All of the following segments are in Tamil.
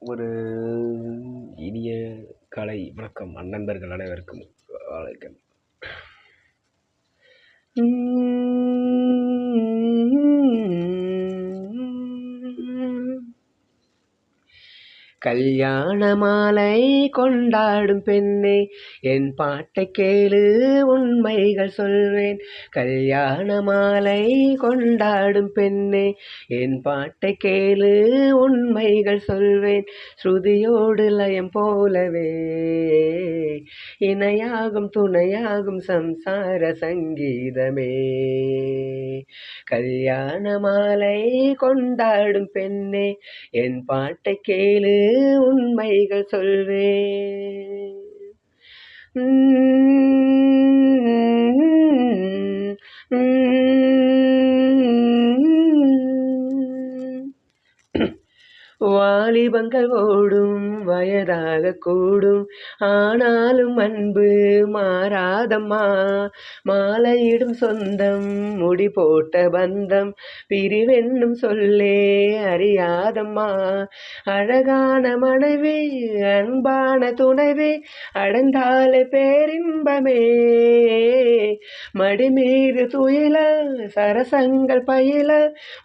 ஒரு இனிய காலை வணக்கம் நண்பர்கள் அனைவருக்கும். வணக்கம். கல்யாண மாலை கொண்டாடும் பெண்ணே, என் பாட்டை கேளு உண்மைகள் சொல்வேன். கல்யாண மாலை கொண்டாடும் பெண்ணே, என் பாட்டை கேளு உண்மைகள் சொல்வேன். ஸ்ருதியோடு லயம் போலவே இணையாகும் துணையாகும் சம்சார சங்கீதமே. கல்யாண மாலை கொண்டாடும் பெண்ணே, என் பாட்டை கேளு உண்மைகள் சொல்வேன். வாலிபங்கள் ஓடும் வயதாக கூடும், ஆனாலும் அன்பு மாறாதம்மா. மாலையிடும் சொந்தம் முடி போட்ட பந்தம், பிரிவென்னும் சொல்லே அறியாதம்மா. அழகான மனைவி அன்பான துணைவி அடைந்தாலே பேரின்பமே. மடிமீது துயில சரசங்கள் பயில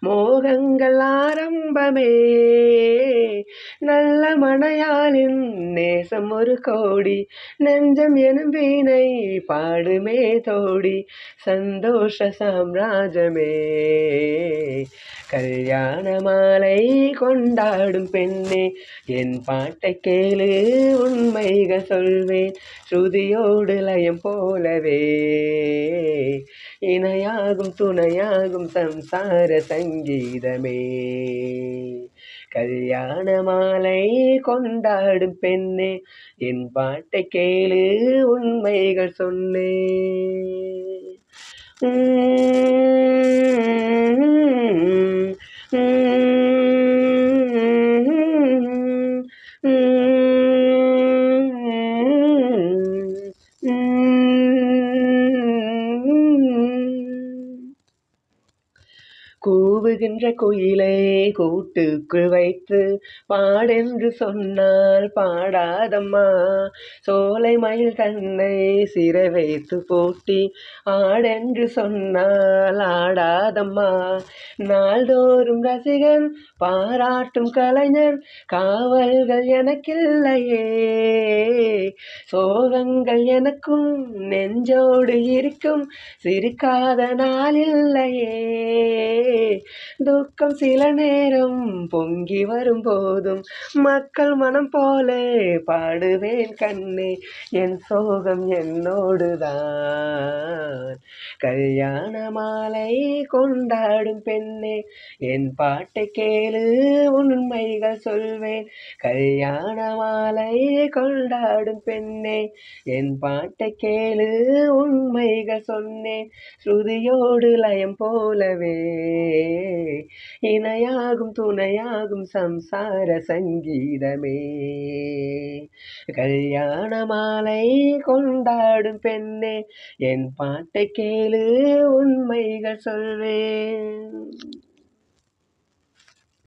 மோகங்கள் ஆரம்பமே. நல்ல மனையாளின் நேசம் ஒரு கோடி, நெஞ்சம் எனும் வீணை பாடுமே தோடி, சந்தோஷ சாம்ராஜ்யமே. கல்யாண மாலை கொண்டாடும் பெண்ணே, என் பாட்டை கேளு உண்மைகள் சொல்வேன். ஸ்ருதியோடு லயம் போலவே இணையாகும் துணையாகும் சம்சார சங்கீதமே. கல்யாண மாலை கொண்டாடும் பெண்ணே, என் பாட்டை கேளு உண்மைகள் சொன்னேன். கூவுகின்ற குயிலை கூட்டுக்குள் வைத்து பாடென்று சொன்னால் பாடாதம்மா. சோலை மயில் தன்னை சிறை வைத்து போட்டி ஆடென்று சொன்னால் ஆடாதம்மா. நாள்தோறும் ரசிகன் பாராட்டும் கலைஞன் காவல்கள் எனக்கில்லையே. சோகங்கள் எனக்கும் நெஞ்சோடு இருக்கும், சிரிக்காத நாளில்லையே. துக்கம் சில நேரம் பொங்கி வரும் போதும் மக்கள் மனம் போல பாடுவேன் கண்ணே, என் சோகம் என்னோடுதான். கல்யாண மாலை கொண்டாடும் பெண்ணே, என் பாட்டை கேளு உண்மைகள் சொல்வேன். கல்யாண மாலை கொண்டாடும் பெண்ணே, என் பாட்டை கேளு உண்மைகள் சொன்னேன். ஸ்ருதியோடு லயம் போலவே இணையாகும் துணையாகும் சம்சார சங்கீதமே. கல்யாண மாலை கொண்டாடும் பெண்ணே, என் பாட்டை கேளு உண்மைகள் சொல்வேன்.